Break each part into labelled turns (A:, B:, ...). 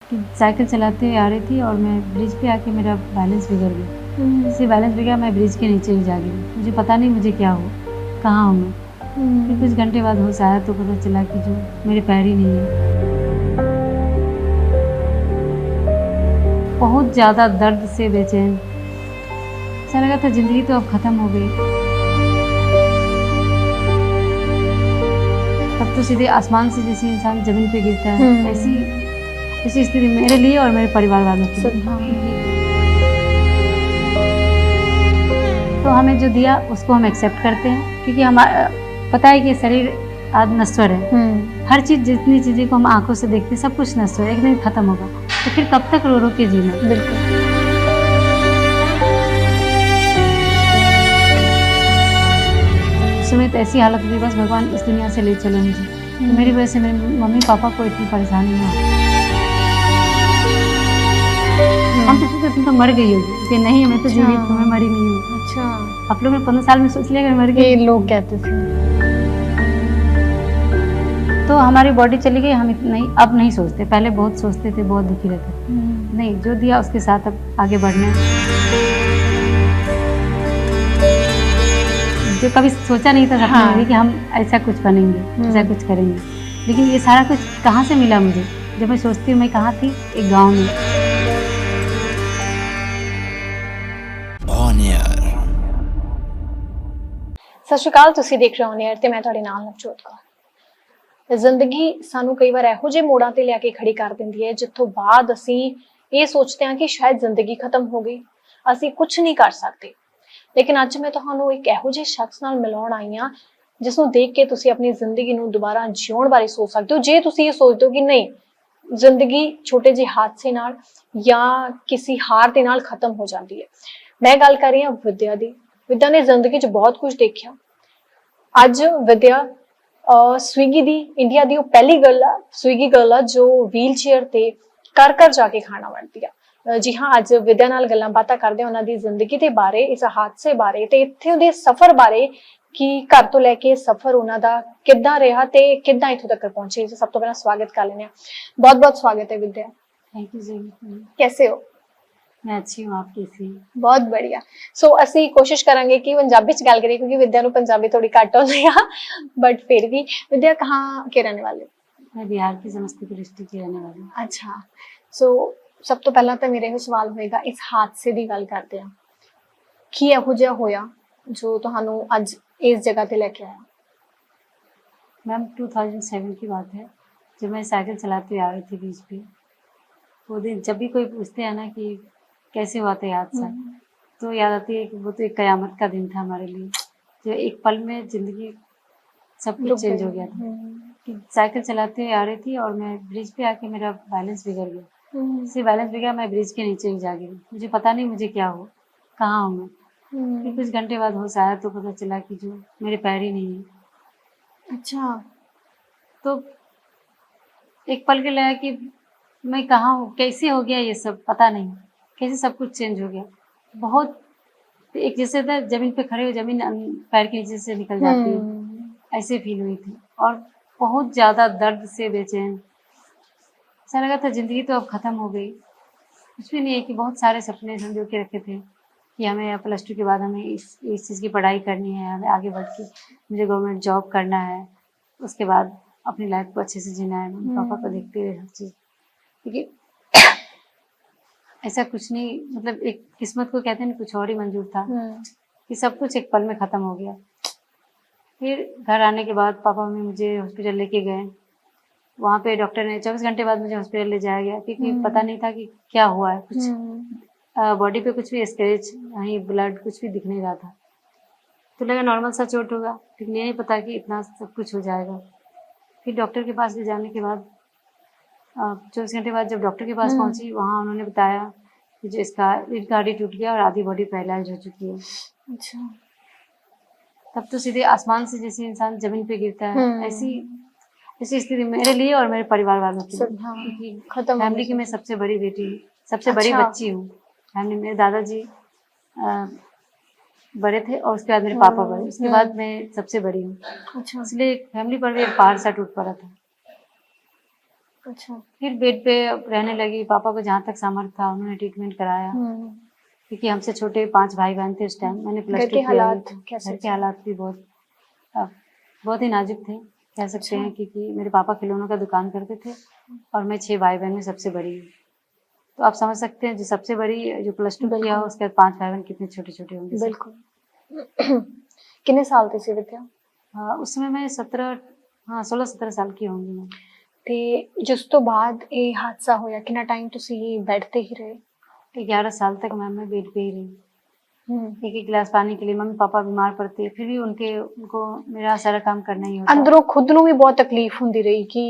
A: कि साइकिल चलाते हुए आ रही थी और मैं ब्रिज पे आके मेरा बैलेंस बिगड़ गया। इससे बैलेंस बिगड़ा, मैं ब्रिज के नीचे ही जा गिरी। मुझे पता नहीं मुझे क्या हो, कहाँ हूँ मैं। फिर कुछ घंटे बाद होश आया तो पता चला कि जो मेरे पैर ही नहीं है। बहुत ज़्यादा दर्द से बेचैन, ऐसा लगा था ज़िंदगी तो अब ख़त्म हो गई। तब तो सीधे आसमान से जैसे इंसान ज़मीन पे गिरता है, ऐसी स्थिति मेरे लिए और मेरे परिवार वालों के लिए। तो हमें जो दिया उसको हम एक्सेप्ट करते हैं, क्योंकि हमारा पता है कि शरीर आज नश्वर है। हर चीज़, जितनी चीज़ें को हम आंखों से देखते हैं, सब कुछ नश्वर है, एक दिन खत्म होगा। तो फिर कब तक रो रो के जीना।
B: बिल्कुल।
A: उस समय तो ऐसी हालत हुई, बस भगवान इस दुनिया से ले चलो मुझे। तो मेरी वजह से मेरे मम्मी पापा को इतनी परेशानी ना हो। हम तो सोचते तुम तो मर गई होगी, कि नहीं मैं तो जीवित हूँ, मैं मरी नहीं हूँ।
B: अच्छा,
A: आप लोग ने 15 साल में सोच लिया कि मैं मर गई।
B: ये लोग कहते थे।
A: तो हमारी बॉडी चली गई, हम नहीं, अब नहीं सोचते। पहले बहुत सोचते थे, बहुत दुखी रहते थे। नहीं, जो दिया उसके साथ अब आगे बढ़ना है। जो कभी सोचा नहीं था सपने में भी कि हम ऐसा कुछ बनेंगे, ऐसा कुछ करेंगे, लेकिन ये सारा कुछ कहाँ से मिला मुझे। जब मैं सोचती हूँ मैं कहाँ थी, एक गाँव में।
B: ਸਤਿ ਸ਼੍ਰੀ ਅਕਾਲ, ਤੁਸੀਂ ਦੇਖ ਰਹੇ ਹੋ ਔਨ 에ਅਰ ਤੇ ਮੈਂ ਤੁਹਾਡੇ ਨਾਲ ਨਵਜੋਤ ਕੌਰ। ਜ਼ਿੰਦਗੀ ਸਾਨੂੰ ਕਈ ਵਾਰ ਇਹੋ ਜਿਹੇ ਮੋੜਾਂ ਤੇ ਲਿਆ ਕੇ ਖੜੀ ਕਰ ਦਿੰਦੀ ਹੈ ਜਿੱਥੋਂ ਬਾਅਦ ਅਸੀਂ ਇਹ ਸੋਚਦੇ ਹਾਂ ਕਿ ਸ਼ਾਇਦ ਜ਼ਿੰਦਗੀ ਖਤਮ ਹੋ ਗਈ, ਅਸੀਂ ਕੁਝ ਨਹੀਂ ਕਰ ਸਕਦੇ। ਲੇਕਿਨ ਅੱਜ ਮੈਂ ਤੁਹਾਨੂੰ ਇੱਕ ਇਹੋ ਜਿਹੇ ਸ਼ਖਸ ਨਾਲ ਮਿਲਾਉਣ ਆਈ ਹਾਂ ਜਿਸ ਨੂੰ ਦੇਖ ਕੇ ਤੁਸੀਂ ਆਪਣੀ ਜ਼ਿੰਦਗੀ ਨੂੰ ਦੁਬਾਰਾ ਜਿਉਣ ਬਾਰੇ ਸੋਚ ਸਕਦੇ ਹੋ। ਜੇ ਤੁਸੀਂ ਇਹ ਸੋਚਦੇ ਹੋ ਕਿ ਨਹੀਂ, ਜ਼ਿੰਦਗੀ ਛੋਟੇ ਜਿਹੇ ਹਾਦਸੇ ਨਾਲ ਜਾਂ ਕਿਸੇ ਹਾਰ ਦੇ ਨਾਲ ਖਤਮ ਹੋ ਜਾਂਦੀ ਹੈ। ਮੈਂ ਗੱਲ ਕਰ ਰਹੀ ਹਾਂ ਵਿਦਿਆ ਦੀ। ਵਿਦਿਆ ਨੇ ਜ਼ਿੰਦਗੀ 'ਚ ਬਹੁਤ ਕੁਝ ਦੇਖਿਆ। ਅੱਜ ਵਿਦਿਆ ਸਵਿਗੀ ਦੀ ਇੰਡੀਆ ਦੀ ਉਹ ਪਹਿਲੀ ਗਰਲ ਆ, ਸਵਿਗੀ ਗਰਲ ਆ ਜੋ ਵੀਲ ਚੇਅਰ ਤੇ ਘਰ ਘਰ ਜਾ ਕੇ ਖਾਣਾ ਵੰਡਦੀ ਆ। ਜੀ ਹਾਂ, ਅੱਜ ਵਿਦਿਆ ਨਾਲ ਗੱਲਾਂ ਬਾਤਾਂ ਕਰਦੇ ਉਹਨਾਂ ਦੀ ਜ਼ਿੰਦਗੀ ਦੇ ਬਾਰੇ, ਇਸ ਹਾਦਸੇ ਬਾਰੇ ਤੇ ਇੱਥੇ ਉਹਦੇ ਸਫ਼ਰ ਬਾਰੇ ਕਿ ਘਰ ਤੋਂ ਲੈ ਕੇ ਸਫ਼ਰ ਉਹਨਾਂ ਦਾ ਕਿੱਦਾਂ ਰਿਹਾ ਤੇ ਕਿੱਦਾਂ ਇੱਥੋਂ ਤੱਕ ਪਹੁੰਚੇ। ਸਭ ਤੋਂ ਪਹਿਲਾਂ ਸਵਾਗਤ ਕਰ ਲੈਂਦੇ ਹਾਂ। बहुत बहुत स्वागत है विद्या।
A: थैंक यू जी।
B: कैसे हो?
A: मैं अच्छी हूँ, आप कैसी?
B: बहुत बढ़िया। सो ਅਸੀਂ ਕੋਸ਼ਿਸ਼ ਕਰਾਂਗੇ ਕਿ ਪੰਜਾਬੀ ਚ ਗੱਲ ਕਰੀਏ ਕਿਉਂਕਿ ਵਿਦਿਆ ਨੂੰ ਪੰਜਾਬੀ ਥੋੜੀ ਘੱਟ ਆਉਂਦੀ ਆ, बट फिर भी विद्या कहाँ के रहने वाले हो?
A: मैं बिहार की समस्तीपुर डिस्ट्रिक्ट की रहने वाली हूँ।
B: अच्छा, सो ਸਭ ਤੋਂ ਪਹਿਲਾਂ ਤਾਂ ਮੇਰਾ ਇਹ ਸਵਾਲ ਹੋਏਗਾ, ਇਸ ਹਾਦਸੇ ਦੀ ਗੱਲ ਕਰਦੇ ਹਾਂ। ਕੀ ਇਹੋ ਜਿਹਾ ਹੋਇਆ ਜੋ ਤੁਹਾਨੂੰ ਅੱਜ ਇਸ ਜਗ੍ਹਾ ਤੇ ਲੈ ਕੇ ਆਇਆ?
A: मैम 2007 की बात है, जब मैं साइकिल चलाते हुए आ रही थी बीच पे। वो दिन जब भी कोई पूछते हैं ना कि कैसे हुआ था ये हादसा, तो याद आती है कि वो तो एक कयामत का दिन था हमारे लिए, जो एक पल में ज़िंदगी सब कुछ चेंज हो गया था। कि साइकिल चलाते हुए आ रही थी और मैं ब्रिज पे आके मेरा बैलेंस बिगड़ गया। इससे बैलेंस बिगड़ा, मैं ब्रिज के नीचे ही जा गिरी। मुझे पता नहीं मुझे क्या हो, कहाँ हूँ मैं। फिर कुछ घंटे बाद होश आया तो पता चला कि जो मेरे पैर ही नहीं है।
B: अच्छा,
A: तो एक पल के लगा कि मैं कहाँ हूँ, कैसे हो गया ये सब, पता नहीं कैसे सब कुछ चेंज हो गया। बहुत एक जैसे था जमीन पे खड़े हो, जमीन पैर के नीचे से निकल जाती है, ऐसे फील हुई थी। और बहुत ज़्यादा दर्द से बेचैन, ऐसा लगा था ज़िंदगी तो अब ख़त्म हो गई। कुछ भी नहीं है कि बहुत सारे सपने संजो के रखे थे कि हमें +2 के बाद हमें इस चीज़ की पढ़ाई करनी है, हमें आगे बढ़ के मुझे गवर्नमेंट जॉब करना है, उसके बाद अपनी लाइफ को अच्छे से जीना है, मम्मी पापा को देखते हुए हर चीज़। क्योंकि ऐसा कुछ नहीं, मतलब एक किस्मत को कहते हैं कुछ और ही मंजूर था कि सब कुछ एक पल में ख़त्म हो गया। फिर घर आने के बाद पापा मम्मी मुझे हॉस्पिटल लेके गए। वहाँ पे डॉक्टर ने 24 घंटे बाद मुझे हॉस्पिटल ले जाया गया, क्योंकि पता नहीं था कि क्या हुआ है। कुछ बॉडी पे कुछ भी स्क्रैच, कहीं ब्लड कुछ भी दिख नहीं रहा था। तो लगा नॉर्मल सा चोट होगा, लेकिन ये नहीं पता कि इतना सब कुछ हो जाएगा। फिर डॉक्टर के पास ले जाने के बाद 24 घंटे बाद जब डॉक्टर के पास पहुंची, वहाँ उन्होंने बताया कि जो इसका रीढ़ का हड्डी टूट गया और आधी बॉडी पैरालाइज हो चुकी है।
B: अच्छा,
A: तब तो सीधे आसमान से जैसे इंसान जमीन पे गिरता है, ऐसी स्थिति मेरे लिए और मेरे परिवार वालों के लिए। क्योंकि फैमिली की मैं सबसे बड़ी बेटी हूँ, सबसे बड़ी बच्ची हूँ। फैमिली मेरे दादाजी बड़े थे और उसके बाद मेरे पापा बड़े, उसके बाद मैं सबसे बड़ी हूँ।
B: अच्छा,
A: इसलिए फैमिली पर भी एक पहाड़ सा टूट पड़ा था।
B: अच्छा।
A: फिर बेड पे रहने लगी। पापा को जहाँ तक सामर्थ्य था उन्होंने ट्रीटमेंट कराया, क्योंकि हमसे छोटे 5 भाई बहन थे उस टाइम। मैंने
B: घर
A: +2
B: के
A: किया ही
B: हालात
A: था।
B: कैसे
A: घर के
B: थे?
A: हालात भी बहुत ही नाजुक थे, कह सकते
B: अच्छा।
A: हैं, क्योंकि मेरे पापा खिलौनों का दुकान करते थे और मैं 6 भाई बहन में सबसे बड़ी हूँ। तो आप समझ सकते हैं, जो सबसे बड़ी, जो +2 किया
B: बिल्कुल।
A: उसके बाद 5 भाई बहन कितने छोटे-छोटे होंगे सब।
B: बिल्कुल। कितने साल थे सी विद्या?
A: उस समय मैं 16-17 साल की होंगी मैं।
B: ਤੇ ਜਿਸ ਤੋਂ ਬਾਅਦ ਇਹ ਹਾਦਸਾ ਹੋਇਆ ਕਿੰਨਾ ਟਾਈਮ ਤੁਸੀਂ ਬੈੱਡ ਤੇ ਹੀ ਰਹੇ?
A: 11 साल तक मैम मैं बेड पे ही रही।
B: ਹੂੰ।
A: एक-एक गिलास पानी के लिए मम्मी पापा बीमार पड़ते, फिर भी उनको मेरा सारा काम करना ही होता।
B: ਅੰਦਰੋਂ ਖੁਦ ਨੂੰ ਵੀ ਬਹੁਤ ਤਕਲੀਫ ਹੁੰਦੀ ਰਹੀ ਕਿ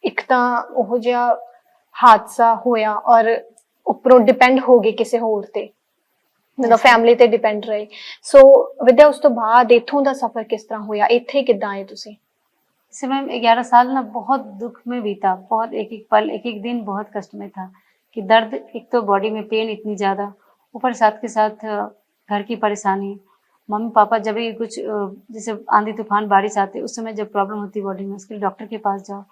B: ਇੱਕ ਤਾਂ ਉਹ ਜਿਹਾ ਹਾਦਸਾ ਹੋਇਆ ਔਰ ਉੱਪਰੋਂ ਡਿਪੈਂਡ ਹੋ ਗਏ ਕਿਸੇ ਹੋਰ ਤੇ, ਮਤਲਬ ਫੈਮਿਲੀ ਤੇ ਡਿਪੈਂਡ ਰਹੇ। ਸੋ ਵਿਦਿਆ ਉਸ ਤੋਂ ਬਾਅਦ ਇੱਥੋਂ ਦਾ ਸਫ਼ਰ ਕਿਸ ਤਰ੍ਹਾਂ ਹੋਇਆ? ਇੱਥੇ ਕਿੱਦਾਂ ਆਏ ਤੁਸੀਂ?
A: इससे मैम 11 साल ना बहुत दुख में बीता, बहुत एक-एक पल, एक-एक दिन बहुत कष्ट में था, कि दर्द, एक तो बॉडी में पेन इतनी ज़्यादा, ऊपर साथ के साथ घर की परेशानी। मम्मी पापा जब भी कुछ जैसे आंधी तूफान बारिश आते, उस समय जब प्रॉब्लम होती बॉडी में, उसके लिए डॉक्टर के पास जाओ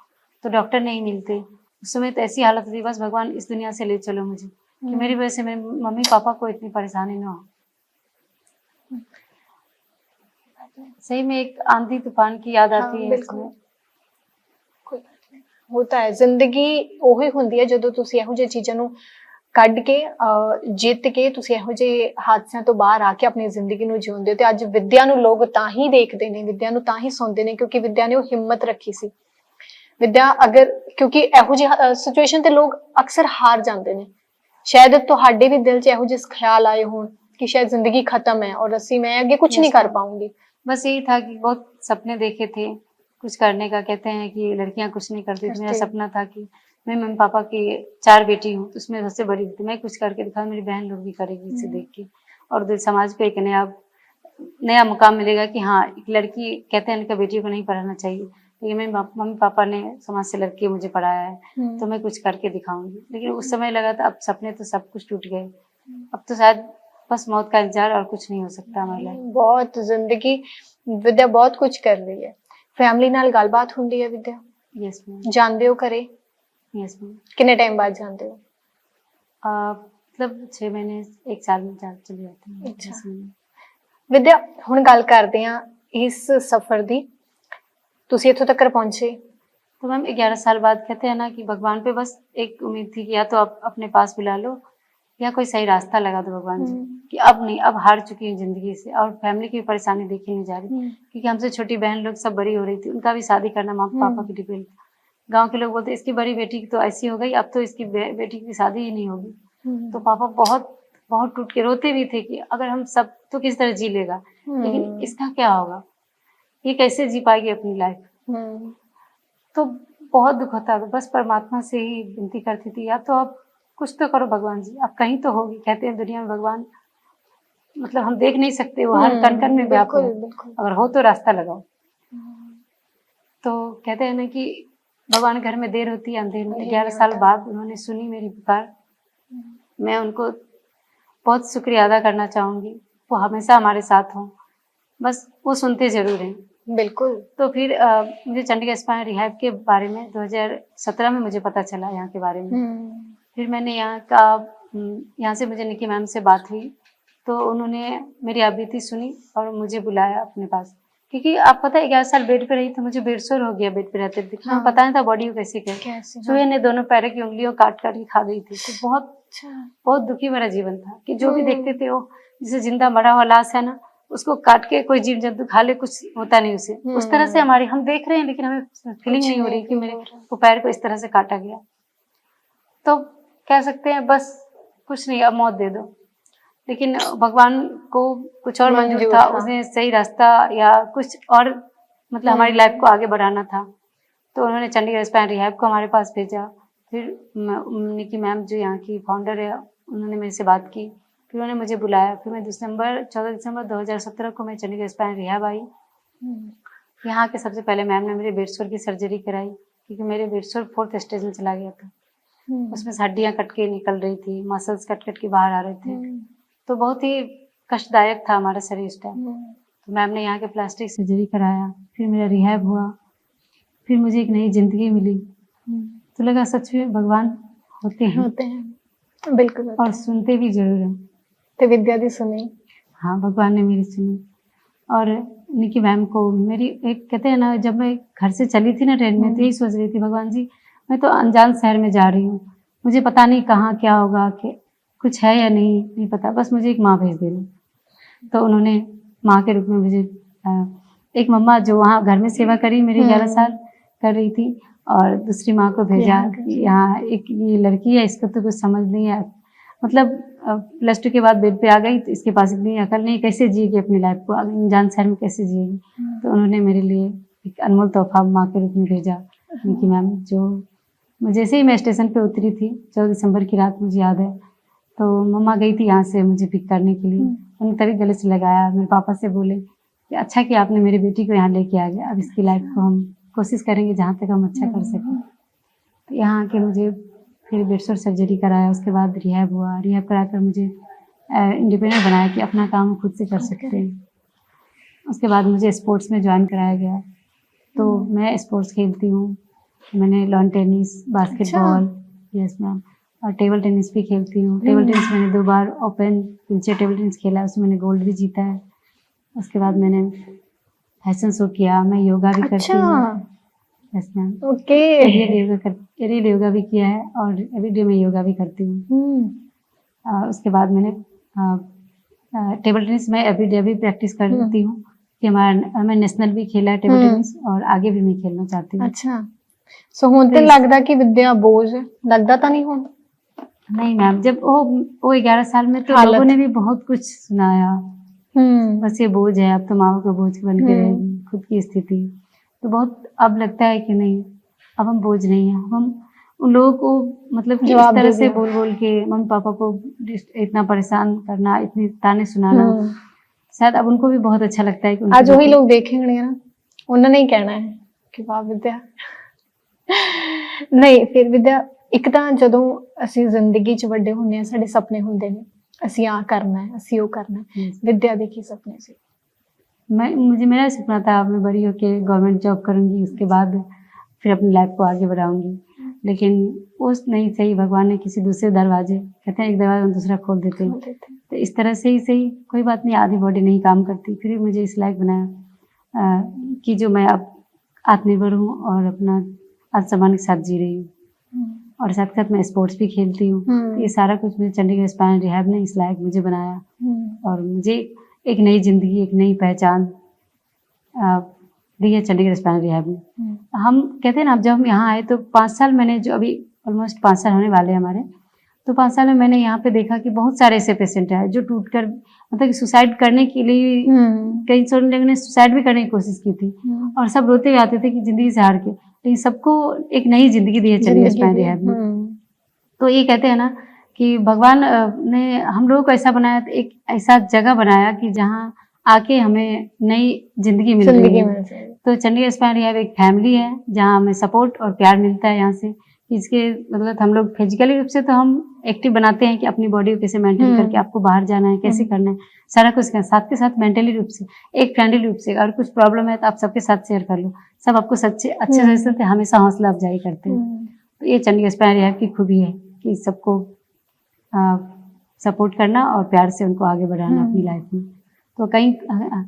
A: तो डॉक्टर नहीं मिलते। उस समय तो ऐसी हालत होती, बस भगवान इस दुनिया से ले चलो मुझे, कि मेरी वजह से मेरे मम्मी पापा को इतनी परेशानी ना हो। सही में एक आंधी तूफान की याद आती है इसमें।
B: ਕੋਈ ਗੱਲ ਨਹੀਂ, ਹੋਤਾ ਹੈ ਜ਼ਿੰਦਗੀ ਉਹੀ ਹੁੰਦੀ ਹੈ ਜਦੋਂ ਤੁਸੀਂ ਇਹੋ ਜਿਹੀ ਚੀਜ਼ਾਂ ਨੂੰ ਕੱਢ ਕੇ ਜਿੱਤ ਕੇ ਤੁਸੀਂ ਇਹੋ ਜਿਹੇ ਹਾਦਸਿਆਂ ਤੋਂ ਬਾਹਰ ਆ ਕੇ ਆਪਣੀ ਜ਼ਿੰਦਗੀ ਨੂੰ ਜਿਉਂਦੇ ਹੋ। ਤੇ ਅੱਜ ਵਿਦਿਆ ਨੂੰ ਲੋਕ ਤਾਂ ਹੀ ਦੇਖਦੇ ਨੇ, ਵਿਦਿਆ ਨੂੰ ਤਾਂ ਹੀ ਸੁਣਦੇ ਨੇ ਕਿਉਂਕਿ ਵਿਦਿਆ ਨੇ ਉਹ ਹਿੰਮਤ ਰੱਖੀ ਸੀ। ਵਿਦਿਆ ਅਗਰ, ਕਿਉਂਕਿ ਇਹੋ ਜਿਹੀ ਸਿਚੁਏਸ਼ਨ ਤੇ ਲੋਕ ਅਕਸਰ ਹਾਰ ਜਾਂਦੇ ਨੇ। ਸ਼ਾਇਦ ਤੁਹਾਡੇ ਵੀ ਦਿਲ 'ਚ ਇਹੋ ਜਿਹੇ ਖਿਆਲ ਆਏ ਹੋਣ कि शायद जिंदगी खत्म है और ਅਸੀਂ मैं आगे कुछ नहीं कर पाऊंगी।
A: बस यही था कि बहुत सपने देखे थे कुछ करने का। कहते हैं कि लड़कियां कुछ नहीं करती, तो मेरा सपना था कि मैं मम्मी पापा की 4 बेटी हूँ, तो उसमें सबसे बड़ी थी, मैं कुछ करके दिखाऊं, मेरी बहन लोग भी करेगी इसे देख के, और समाज पे एक नया मुकाम मिलेगा कि हाँ, एक लड़की, कहते हैं इनका बेटियों को नहीं पढ़ाना चाहिए, लेकिन मेरे मम्मी पापा ने समाज से लड़के मुझे पढ़ाया है, तो मैं कुछ करके दिखाऊंगी। लेकिन उस समय लगा था अब सपने तो सब कुछ टूट गए, अब तो शायद बस मौत का इंतजार और कुछ नहीं हो सकता हमारे लिए।
B: बहुत जिंदगी, विद्या बहुत कुछ कर रही है। फैमिली नाल गलबात हुंदी है विद्या?
A: Yes ma'am.
B: जानते हो करे?
A: Yes ma'am.
B: कितने टाइम बाद जानते हो?
A: मतलब 6 महीने 1 साल में चले जाते हैं।
B: अच्छा विद्या, हुण गल करदे हां इस सफर दी, तुसीं इत्थों तक पहुंचे।
A: तो मैम 11 साल बाद कहते हैं ना कि भगवान पे बस एक उम्मीद थी कि या तो आप अपने पास बुला लो या कोई सही रास्ता लगा दो भगवान जी, कि अब नहीं, अब हार चुकी हूँ जिंदगी से, और फैमिली की परेशानी देखी नहीं जा रही, क्योंकि हमसे छोटी बहन लोग सब बड़ी हो रही थी, उनका भी शादी करना मम्मी पापा की डिपेंड था। गांव के लोग बोलते इसकी बड़ी बेटी की तो ऐसी हो गई, अब तो इसकी बेटी की शादी ही नहीं होगी। तो पापा बहुत बहुत टूट के रोते भी थे कि अगर हम सब तो किस तरह जी लेगा, लेकिन इसका क्या होगा, ये कैसे जी पाएगी अपनी लाइफ। तो बहुत दुख होता था, बस परमात्मा से ही विनती करती थी, या तो अब कुछ तो करो भगवान जी, अब कहीं तो होगी। कहते हैं दुनिया में भगवान, मतलब हम देख नहीं सकते, वो हर कण कण में व्याप्त है, अगर हो तो रास्ता लगाओ। तो कहते हैं ना कि भगवान घर में देर होती है अंधेर में। 11 साल बाद उन्होंने सुनी मेरी पुकार, मैं उनको बहुत शुक्रिया अदा करना चाहूंगी। वो हमेशा हमारे साथ हों, बस वो सुनते जरूर हैं।
B: बिल्कुल।
A: तो फिर मुझे चंडीगढ़ स्पाइन रिहैब के बारे में 2017 में मुझे पता चला यहाँ के बारे में। फिर मैंने यहाँ से मुझे निकी मैम से बात हुई, तो उन्होंने मेरी आवृत्ति सुनी और मुझे बुलाया अपने पास, क्योंकि आप पता है 11 साल बेड पे रही तो मुझे बेड सोर हो गया बेड पे रहते थे। हाँ। पता नहीं था बॉडी को कैसे क्या चूहे ने दोनों पैरों की उंगलियों काट कर खा गई थी। तो बहुत दुखी मेरा जीवन था कि जो भी देखते थे वो जैसे जिंदा मरा हुआ लाश है ना, उसको काट के कोई जीव जंतु खा ले, कुछ होता नहीं उसे। उस तरह से हमारी, हम देख रहे हैं लेकिन हमें फीलिंग नहीं हो रही कि मेरे पैर को इस तरह से काटा गया। तो कह सकते हैं बस कुछ नहीं, अब मौत दे दो। लेकिन भगवान को कुछ और मंजूर था, उसने सही रास्ता या कुछ और, मतलब हमारी लाइफ को आगे बढ़ाना था। तो उन्होंने चंडीगढ़ स्पाइन रिहैब को हमारे पास भेजा। फिर निकी मैम जो यहाँ की फाउंडर है, उन्होंने मेरे से बात की, फिर उन्होंने मुझे बुलाया। फिर मैं 14 दिसंबर 2017 को मैं चंडीगढ़ स्पाइन रिहैब आई। यहाँ के सबसे पहले मैम ने मेरे बेडसोर की सर्जरी कराई, क्योंकि मेरे बेडसोर 4th स्टेज में चला गया था। उसमें से हड्डियाँ कट के निकल रही थी, मसल्स कट कट के बाहर आ रहे थे, तो बहुत ही कष्टदायक था हमारा शरीर उस टाइम। तो मैम ने यहाँ के प्लास्टिक सर्जरी कराया, फिर मेरा रिहैब हुआ, फिर मुझे एक नई जिंदगी मिली। तो लगा सच में भगवान होते हैं
B: होते हैं, बिल्कुल होते
A: और
B: हैं।
A: सुनते भी जरूर हैं।
B: तो विद्या दी सुनी।
A: हाँ, भगवान ने मेरी सुनी। और निकी मैम को मेरी एक कहते हैं ना, जब मैं घर से चली थी ना ट्रेन में, तो यही सोच रही थी, भगवान जी मैं तो अनजान शहर में जा रही हूँ, मुझे पता नहीं कहाँ क्या होगा, कि कुछ है या नहीं पता, बस मुझे एक माँ भेज देना। तो उन्होंने माँ के रूप में मुझे एक मम्मा जो वहाँ घर में सेवा करी, मेरी 11 साल कर रही थी, और दूसरी माँ को भेजा कि यहाँ एक ये लड़की है, इसको तो कुछ समझ नहीं है, मतलब +2 के बाद बेड पे आ गई, तो इसके पास इतनी अकल नहीं, कैसे जिएगी अपनी लाइफ को, अनजान शहर में कैसे जिएगी। तो उन्होंने मेरे लिए एक अनमोल तोहफा माँ के रूप में भेजा, निकी मैम, जो जैसे ही मैं स्टेशन पे उतरी थी 14 दिसंबर की रात, मुझे याद है, तो मम्मा गई थी यहाँ से मुझे पिक करने के लिए, उन्होंने तभी गले से लगाया, मेरे पापा से बोले कि अच्छा कि आपने मेरी बेटी को यहाँ लेके आ गया, अब इसकी लाइफ को हम कोशिश करेंगे जहाँ तक हम अच्छा कर सकें। तो यहाँ आके मुझे फिर बेड शोर सर्जरी कराया, उसके बाद रिहैब हुआ, रिहैब कराकर मुझे इंडिपेंडेंट बनाया कि अपना काम खुद से कर सकते हैं। उसके बाद मुझे स्पोर्ट्स में ज्वाइन कराया गया, तो मैं स्पोर्ट्स खेलती हूँ, मैंने lawn tennis, basketball, yes ma'am, और टेबल टेनिस भी खेलती हूँ। टेबल टेनिस मैंने 2 बार ओपन व्हीलचेयर टेबल टेनिस खेला है, उसमें मैंने गोल्ड भी जीता है। उसके बाद मैंने फैशन शो किया, मैं योगा भी करती हूँ, yes ma'am,
B: okay,
A: aerial yoga भी किया है, और एवरीडे में योगा भी करती हूँ। उसके बाद मैंने टेबल टेनिस में एवरीडे भी प्रैक्टिस करती हूँ कि मैं नेशनल भी खेला है टेबल टेनिस, और आगे भी मैं खेलना चाहती हूँ।
B: अच्छा, सो ਹੁਣ ਤੇ ਲੱਗਦਾ कि विद्या बोझ है, लगता तो नहीं ਹੁਣ?
A: नहीं मैम, जब वो 11 साल में तो लोगों ने भी बहुत कुछ सुनाया, बस ये बोझ है, अब तो माँ का बोझ बन के रहेगी, खुद की स्थिति, तो बहुत अब लगता है कि नहीं, अब हम बोझ नहीं है, हम उन लोगों को मतलब कि इस तरह से बोल बोल के मम्मी पापा को इतना परेशान करना, इतनी ताने सुनाना, शायद अब उनको भी बहुत अच्छा लगता है कि
B: आज वही लोग देखेंगे ना, उन्होंने ही कहना है कि वाह विद्या। नहीं, फिर विद्या, ਇੱਕ ਤਾਂ ਜਦੋਂ ਅਸੀਂ ਜ਼ਿੰਦਗੀ 'ਚ ਵੱਡੇ ਹੁੰਦੇ ਆ, ਸਾਡੇ ਸੁਪਨੇ ਹੁੰਦੇ ਨੇ, ਅਸੀਂ ਆ ਕਰਨਾ ਹੈ, ਅਸੀਂ ਉਹ करना है, विद्या ਦੇ ਕੀ ਸੁਪਨੇ ਸੀ?
A: मुझे मेरा सपना था मैं बड़ी होके गवर्नमेंट जॉब करूंगी, उसके बाद फिर अपनी लाइफ को आगे बढ़ाऊंगी, लेकिन वो नहीं सही, भगवान ने किसी दूसरे दरवाजे, कहते हैं एक दरवाजा दूसरा खोल देते हैं, तो इस तरह से ही सही, कोई बात नहीं, आधी बॉडी नहीं काम करती, फिर भी मुझे इस लायक बनाया कि जो मैं अब आत्मनिर्भर हूँ और अपना आत्मसम्मान के साथ जी रही हूँ, और साथ साथ मैं स्पोर्ट्स भी खेलती हूँ। तो ये सारा कुछ मुझे चंडीगढ़ स्पाइन रिहैब ने इस लायक मुझे बनाया, और मुझे एक नई जिंदगी, एक नई पहचान दी है चंडीगढ़ स्पाइन रिहैब ने। हम कहते हैं ना, जब हम यहाँ आए तो 5 साल मैंने, जो अभी ऑलमोस्ट 5 साल होने वाले हमारे, तो 5 साल में मैंने यहाँ पे देखा कि बहुत सारे ऐसे पेशेंट हैं जो टूट कर, मतलब कि सुसाइड करने के लिए, कई सारे लोगों ने सुसाइड भी करने की कोशिश की थी, और सब रोते हुए आते थे कि जिंदगी से हार के, लेकिन सबको एक नई जिंदगी दी है चंडीगढ़ स्पाइन रिहैब ने। तो ये कहते हैं ना कि भगवान ने हम लोगों को ऐसा बनाया, एक ऐसा जगह बनाया कि जहाँ आके हमें नई जिंदगी मिल रही है। तो चंडीगढ़ स्पाइन रिहैब एक फैमिली है जहाँ हमें सपोर्ट और प्यार मिलता है यहाँ से, इसके मतलब हम लोग फिजिकली रूप से तो हम एक्टिव बनाते हैं कि अपनी बॉडी को कैसे मेंटेन करके आपको बाहर जाना है, कैसे करना है, सारा कुछ करना, साथ के साथ मेंटली रूप से, एक फ्रेंडली रूप से, अगर कुछ प्रॉब्लम है तो आप सबके साथ शेयर कर लो, सब आपको सच्चे अच्छे सजेशन से हमेशा हौसला अफजाई करते हैं। तो ये चंडीगढ़ स्पाइन रिहैब की खूबी है कि सबको सपोर्ट करना और प्यार से उनको आगे बढ़ाना अपनी लाइफ में। तो कई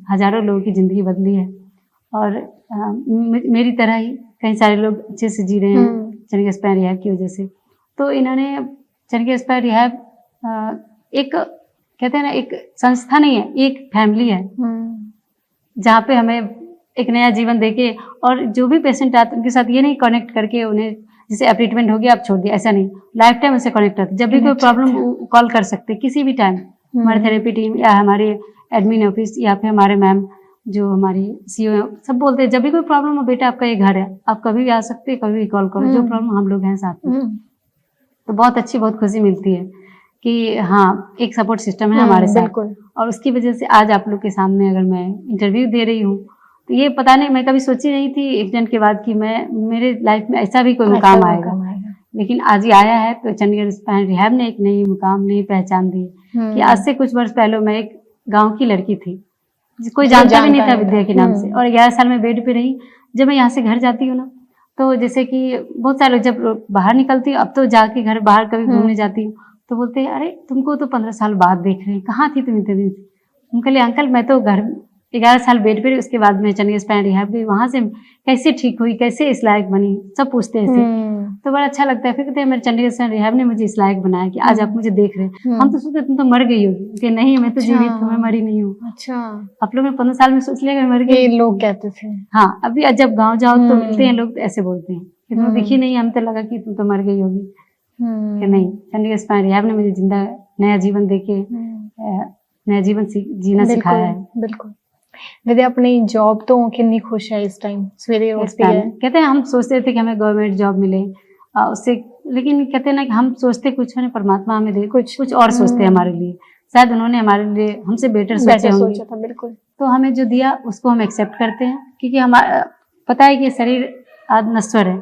A: हजारों लोगों की ज़िंदगी बदली है, और मेरी तरह ही कई सारे लोग अच्छे से जी रहे हैं चंडीगढ़ स्पाइन रिहैब की वजह से। तो इन्होंने चंडीगढ़ स्पाइन रिहैब एक, कहते हैं ना, एक संस्था नहीं है, एक फैमिली है जहाँ पे हमें एक नया जीवन देके, और जो भी पेशेंट आते हैं उनके साथ ये नहीं कनेक्ट करके उन्हें जैसे ट्रीटमेंट हो गया आप छोड़ दिया, ऐसा नहीं, लाइफ टाइम उनसे कनेक्ट रहते, जब भी कोई प्रॉब्लम कॉल कर सकते किसी भी टाइम, हमारे थेरेपी टीम या हमारे एडमिन ऑफिस या फिर हमारे मैम जो हमारी सीईओ, सब बोलते हैं जब भी कोई प्रॉब्लम हो बेटा आपका ये घर है, आप कभी भी आ सकते हैं, कभी भी कॉल करो, जो प्रॉब्लम हम लोग हैं साथ में। तो बहुत अच्छी, बहुत खुशी मिलती है कि हाँ, एक सपोर्ट सिस्टम है हमारे साथ, और उसकी वजह से आज आप लोग के सामने अगर मैं इंटरव्यू दे रही हूँ, तो ये पता नहीं, मैं कभी सोची नहीं थी एक्सीडेंट के बाद कि मेरे लाइफ में ऐसा भी कोई मुकाम आएगा, लेकिन आज ही आया है। तो चंडीगढ़ स्पाइन रिहैब ने एक नई मुकाम, नई पहचान दी कि आज से कुछ वर्ष पहले मैं एक गांव की लड़की थी, कोई जानता भी नहीं था विद्या के नाम से, और 11 साल में बेड पे रही। जब मैं यहाँ से घर जाती हूँ ना, तो जैसे कि बहुत सारे लोग जब बाहर निकलती हूँ, अब तो जाके घर बाहर कभी घूमने जाती हूँ तो बोलते हैं अरे तुमको तो 15 साल बाद देख रहे हैं, कहाँ थी तुम इतने दिन से। उनके लिए अंकल मैं तो घर 11 साल बेड पे रही, उसके बाद मैं चंडीगढ़ स्पाइन रिहैब गई, वहां से कैसे ठीक हुई, कैसे इस लायक बनी, सब पूछते हैं ऐसे। तो बड़ा अच्छा लगता है। फिर कहते हैं मेरे चंडीगढ़ स्पाइन रिहैब ने मुझे इस लायक बनाया कि आज आप मुझे देख रहे हैं। हम तो सोचते तुम तो मर गई होगी, कि नहीं मैं तो जीवित हूँ, मैं मरी नहीं हूँ।
B: अच्छा,
A: आप लोग ने 15 साल में सोच लिया कि मैं मर गई।
B: ये लोग कहते थे।
A: हाँ, अभी जब गाँव जाओ तो मिलते हैं लोग तो ऐसे बोलते हैं कि तुम दिखी नहीं, हम तो लगा कि तुम तो मर गई होगी। कि नहीं, चंडीगढ़ स्पाइन रिहैब ने मुझे जिंदा नया जीवन देके नया जीवन जीना सिखाया है।
B: बिल्कुल। विद्या अपनी जॉब तो कितनी खुश है इस टाइम, सवेरे उठती है।
A: कहते हैं हम सोचते थे कि हमें गवर्नमेंट जॉब मिले उससे, लेकिन कहते हैं ना कि हम सोचते कुछ है, परमात्मा हमें दे कुछ और सोचते हैं हमारे लिए। शायद उन्होंने हमारे लिए हमसे बेटर सोचे होंगे।
B: सोचा था, बिल्कुल।
A: तो हमें जो दिया उसको हम एक्सेप्ट करते हैं, क्योंकि हमारा पता है कि शरीर आज नश्वर है।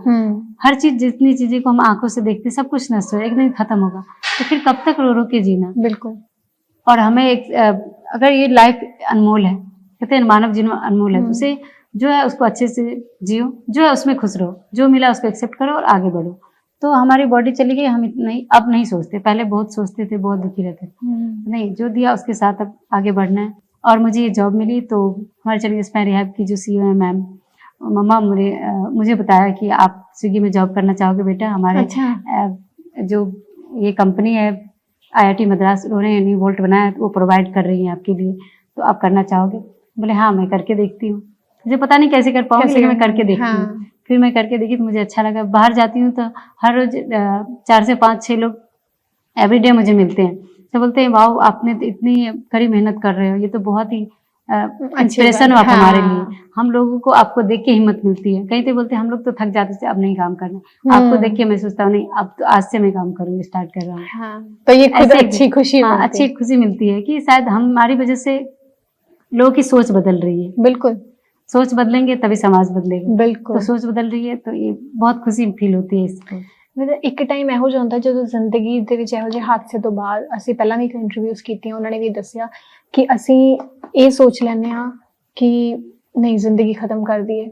A: हर चीज, जितनी चीजें को हम आंखों से देखते हैं सब कुछ नश्वर है, एक दिन खत्म होगा। तो फिर कब तक रो रो के जीना।
B: बिल्कुल।
A: और हमें अगर ये लाइफ अनमोल है, कहते हैं मानव जीवन अनमोल है, तो उसे जो है उसको अच्छे से जियो, जो है उसमें खुश रहो, जो मिला उसको एक्सेप्ट करो और आगे बढ़ो। तो हमारी बॉडी चली गई, हम अब नहीं सोचते, पहले बहुत सोचते थे, बहुत दुखी रहते थे। नहीं, जो दिया उसके साथ अब आगे बढ़ना है। और मुझे ये जॉब मिली तो हमारे चंडीगढ़ स्पाइन रिहैब की जो CEO है मैम, मम्मा मुझे बताया कि आप स्विगी में जॉब करना चाहोगे बेटा, हमारे जो ये कंपनी है IIT मद्रास, उन्होंने यूनिवोल्ट बनाया, वो प्रोवाइड कर रही है आपके लिए, तो आप करना चाहोगे। बोले हाँ मैं करके देखती हूँ। मुझे पता नहीं कैसे कर पाऊंगी, लेकिन मैं करके देखती हूँ। फिर मैं करके देखी तो मुझे अच्छा लगा। बाहर जाती हूँ तो हर रोज 4 से 5-6 लोग एवरीडे मुझे मिलते हैं, तो बोलते हैं वाह आपने तो इतनी कड़ी मेहनत कर रहे हो, ये तो बहुत ही इंस्पिरेशन हो आप हमारे लिए। हम लोगों को आपको देख के हिम्मत मिलती है। कहीं तो बोलते हैं हम लोग तो थक जाते थे, अब नहीं काम करना, आपको देख के मैं सोचता हूँ नहीं अब तो आज से मैं काम करूंगी, स्टार्ट कर रहा हूँ।
B: तो ये खुद अच्छी खुशी,
A: अच्छी खुशी मिलती है कि शायद हमारी वजह से लोगों की सोच बदल रही है।
B: बिल्कुल,
A: सोच बदलेंगे तभी समाज बदलेगा।
B: बिल्कुल।
A: तो सोच बदल रही है तो ये बहुत खुशी फील होती है इसको।
B: ਇੱਕ ਟਾਈਮ ਇਹੋ ਜਿਹਾ ਹੁੰਦਾ ਜਦੋਂ ਜ਼ਿੰਦਗੀ ਦੇ ਵਿੱਚ ਇਹੋ ਜਿਹੇ ਹਾਦਸੇ ਤੋਂ ਬਾਅਦ, ਅਸੀਂ ਪਹਿਲਾਂ ਵੀ ਇੰਟਰਵਿਊਜ਼ ਕੀਤੀਆਂ, ਉਹਨਾਂ ਨੇ ਵੀ ਦੱਸਿਆ ਕਿ ਅਸੀਂ ਇਹ ਸੋਚ ਲੈਂਦੇ ਹਾਂ ਕਿ ਨਹੀਂ ਜ਼ਿੰਦਗੀ ਖਤਮ ਕਰ ਦਈਏ,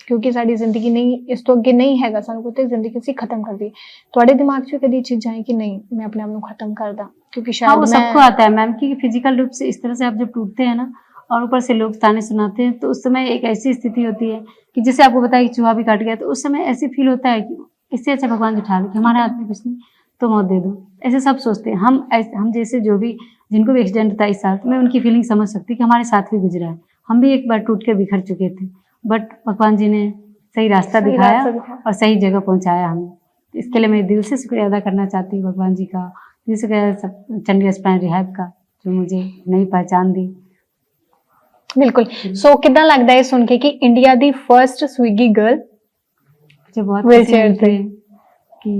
B: ਕਿਉਂਕਿ ਸਾਡੀ ਜ਼ਿੰਦਗੀ ਨਹੀਂ, ਇਸ ਤੋਂ ਅੱਗੇ नहीं हैगा ਸਾਨੂੰ ਕੋਈ, ਤੇ ਜ਼ਿੰਦਗੀ ਅਸੀਂ ਖਤਮ ਕਰ ਦਈਏ। ਤੁਹਾਡੇ ਦਿਮਾਗ 'ਚ ਕਦੀ ਚੀਜ਼ਾਂ ਆਈ ਕਿ नहीं मैं अपने आप को खत्म कर दा, क्योंकि शायद
A: वो सबको आता है मैम, कि फिजिकल रूप से इस तरह से आप जब टूटते हैं ना, और ऊपर से लोग ताने सुनाते हैं, तो उस समय एक ऐसी स्थिति होती है कि जैसे आपको बताया कि चूहा भी काट गया, तो उस समय ऐसे फील होता है कि इससे अच्छा भगवान उठा लो, कि हमारे हाथ में कुछ नहीं तो मौत दे दो। ऐसे सब सोचते हैं। हम जैसे जो भी जिनको भी एक्सीडेंट था इस साल, तो मैं उनकी फीलिंग समझ सकती कि हमारे साथ भी गुजरा है, हम भी एक बार टूट के बिखर चुके थे, बट भगवान जी ने सही रास्ता दिखाया और सही जगह पहुंचाया हमें। इसके लिए मैं दिल से शुक्रिया अदा करना चाहती हूँ भगवान जी का, दिल से चंडीगढ़ स्पाइन रिहैब का, जो मुझे नई पहचान दी।
B: बिल्कुल। सो कितना लगता है सुन के कि India the first Swiggy girl,
A: मुझे बहुत खुशी मिलती है कि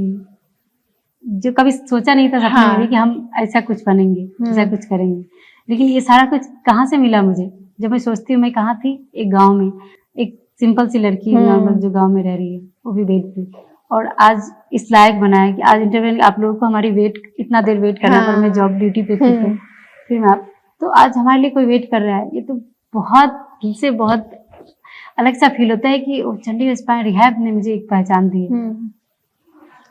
A: जो कभी सोचा नहीं था सपने में भी कि हम ऐसा कुछ बनेंगे, ऐसा कुछ करेंगे। लेकिन ये सारा कुछ कहाँ से मिला मुझे, जब मैं सोचती हूँ मैं कहाँ थी, एक गांव में, एक सिंपल सी लड़की नॉर्मल जो गांव में रह रही है, वो भी बेड पे, और आज इस लायक बनाया कि आज इंटरव्यू आप लोगों को हमारी इतना देर वेट करना पड़ा। मैं जॉब ड्यूटी पे थी, तो फिर मैं तो आज हमारे लिए कोई वेट कर रहा है, ये तो बहुत दिल से बहुत अलग सा फील होता है कि चंडीगढ़ स्पाइन रिहैब ने मुझे एक पहचान दी है।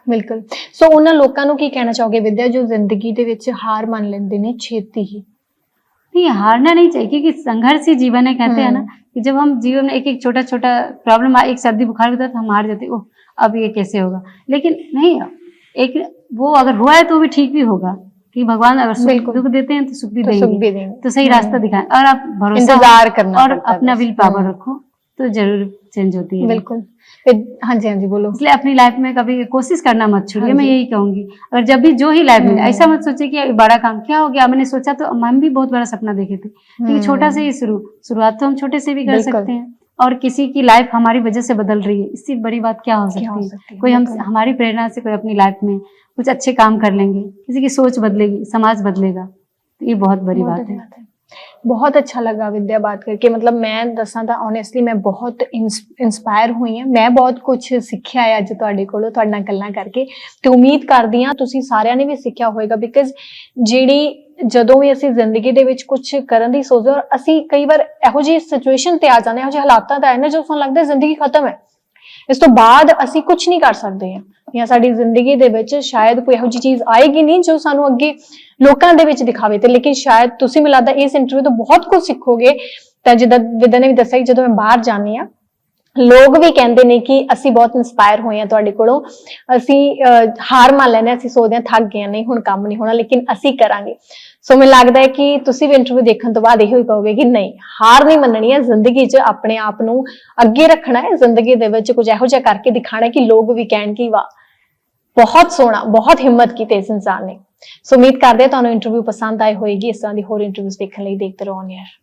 B: बिल्कुल। सो उन्हां लोकां नूं की कहना चाहोगे विद्या जो जिंदगी दे विच हार मान लेंदे ने छेती ही?
A: नहीं, हारना नहीं चाहिए, क्योंकि संघर्ष ही जीवन है। कहते हैं ना कि जब हम जीवन में एक एक छोटा छोटा प्रॉब्लम, एक सर्दी बुखार होता है तो हम हार जाते, ओह अब ये कैसे होगा। लेकिन नहीं, एक वो अगर हुआ है तो भी ठीक भी होगा, कि भगवान अगर सुख दुख देते हैं तो सुख भी देंगे, तो सही रास्ता दिखाएं। और आप भरोसा
B: इंतजार करना
A: और अपना विल पावर रखो तो जरूर चेंज होती है।
B: बिल्कुल। हाँ जी, हाँ जी, बोलो।
A: इसलिए अपनी लाइफ में कभी कोशिश करना मत छोड़िए। मैं यही कहूंगी, अगर जब भी जो ही लाइफ में, ऐसा मत सोचिए कि बड़ा काम क्या हो गया, मैंने सोचा तो हम भी बहुत बड़ा सपना देखे थे, क्योंकि छोटा से ही शुरुआत तो हम छोटे से भी कर सकते हैं। और किसी की लाइफ हमारी वजह से बदल रही है, इससे बड़ी बात क्या हो सकती है। कोई हमारी प्रेरणा से कोई अपनी लाइफ में कुछ अच्छे काम कर लेंगे, किसी की सोच बदलेगी, समाज बदलेगा, तो ये बहुत बड़ी बात है।
B: बहुत अच्छा लगा विद्या बात करके, मतलब मैं दसा ਤਾਂ ऑनेस्टली मैं बहुत इंस्पायर हुई ਹਾਂ। मैं बहुत कुछ ਸਿੱਖਿਆ ਹੈ ਅੱਜ ਤੁਹਾਡੇ ਕੋਲੋਂ, ਤੁਹਾਡੇ ਨਾਲ ਗੱਲਾਂ ਕਰਕੇ, ਤੇ ਉਮੀਦ ਕਰਦੀ ਹਾਂ ਤੁਸੀਂ ਸਾਰਿਆਂ ਨੇ ਵੀ ਸਿੱਖਿਆ ਹੋਵੇਗਾ। ਬਿਕਾਜ਼ ਜਿਹੜੀ ਜਦੋਂ ਵੀ ਅਸੀਂ ਜ਼ਿੰਦਗੀ ਦੇ ਵਿੱਚ ਕੁਝ ਕਰਨ ਦੀ ਸੋਚਦੇ ਹਾਂ, ਅਸੀਂ ਕਈ ਵਾਰ ਇਹੋ ਜਿਹੀ ਸਿਚੁਏਸ਼ਨ ਤੇ ਆ ਜਾਂਦੇ ਹਾਂ, ਇਹੋ ਜਿਹੇ ਹਾਲਾਤਾਂ ਦਾ ਹੈ ਨਾ, ਜਦੋਂ ਸਾਨੂੰ ਲੱਗਦਾ ਜ਼ਿੰਦਗੀ ਖਤਮ ਹੈ, ਇਸ ਤੋਂ ਬਾਅਦ ਅਸੀਂ ਕੁਝ ਨਹੀਂ ਕਰ ਸਕਦੇ ਹਾਂ, ਜਾਂ ਸਾਡੀ ਜ਼ਿੰਦਗੀ ਦੇ ਵਿੱਚ ਸ਼ਾਇਦ ਕੋਈ ਇਹੋ ਜਿਹੀ ਚੀਜ਼ ਆਏਗੀ ਨਹੀਂ ਜੋ ਸਾਨੂੰ ਅੱਗੇ ਲੋਕਾਂ ਦੇ ਵਿੱਚ ਦਿਖਾਵੇ। ਤੇ ਲੇਕਿਨ ਸ਼ਾਇਦ ਤੁਸੀਂ ਮੈਨੂੰ ਲੱਗਦਾ ਇਸ ਇੰਟਰਵਿਊ ਤੋਂ ਬਹੁਤ ਕੁਝ ਸਿੱਖੋਗੇ। ਤਾਂ ਜਿੱਦਾਂ ਵਿਦਾ ਨੇ ਵੀ ਦੱਸਿਆ ਕਿ ਜਦੋਂ ਮੈਂ ਬਾਹਰ ਜਾਂਦੀ ਹਾਂ, ਲੋਕ ਵੀ ਕਹਿੰਦੇ ਨੇ ਕਿ ਅਸੀਂ ਬਹੁਤ ਇਨਸਪਾਇਰ ਹੋਏ ਹਾਂ ਤੁਹਾਡੇ ਕੋਲੋਂ, ਅਸੀਂ ਹਾਰ ਮੰਨ ਲੈਂਦੇ ਹਾਂ, ਅਸੀਂ ਸੋਚਦੇ ਹਾਂ ਥੱਕ ਗਏ ਹਾਂ, ਨਹੀਂ ਹੁਣ ਕੰਮ ਨਹੀਂ ਹੋਣਾ, ਲੇਕਿਨ ਅਸੀਂ ਕਰਾਂਗੇ। ਸੋ ਮੈਨੂੰ ਲੱਗਦਾ ਹੈ ਕਿ ਤੁਸੀਂ ਵੀ ਇੰਟਰਵਿਊ ਦੇਖਣ ਤੋਂ ਬਾਅਦ ਇਹੋ ਹੀ ਕਹੋਗੇ ਕਿ ਨਹੀਂ, ਹਾਰ ਨਹੀਂ ਮੰਨਣੀ ਹੈ, ਜ਼ਿੰਦਗੀ 'ਚ ਆਪਣੇ ਆਪ ਨੂੰ ਅੱਗੇ ਰੱਖਣਾ ਹੈ, ਜ਼ਿੰਦਗੀ ਦੇ ਵਿੱਚ ਕੁਝ ਇਹੋ ਜਿਹਾ ਕਰਕੇ ਦਿਖਾਣਾ ਕਿ ਲੋਕ ਵੀ ਕਹਿਣ ਕਿ ਵਾਹ, ਬਹੁਤ ਸੋਹਣਾ, ਬਹੁਤ ਹਿੰਮਤ ਕੀਤੀ ਇਸ ਇਨਸਾਨ ਨੇ। ਸੋ ਉਮੀਦ ਕਰਦੇ ਹਾਂ ਤੁਹਾਨੂੰ ਇੰਟਰਵਿਊ ਪਸੰਦ ਆਈ ਹੋਏਗੀ। ਇਸ ਤਰ੍ਹਾਂ ਦੀ ਹੋਰ ਇੰਟਰਵਿਊਜ਼ ਦੇਖਣ ਲਈ ਦੇਖਦੇ ਰਹੋ ਔਨ 에ਅਰ।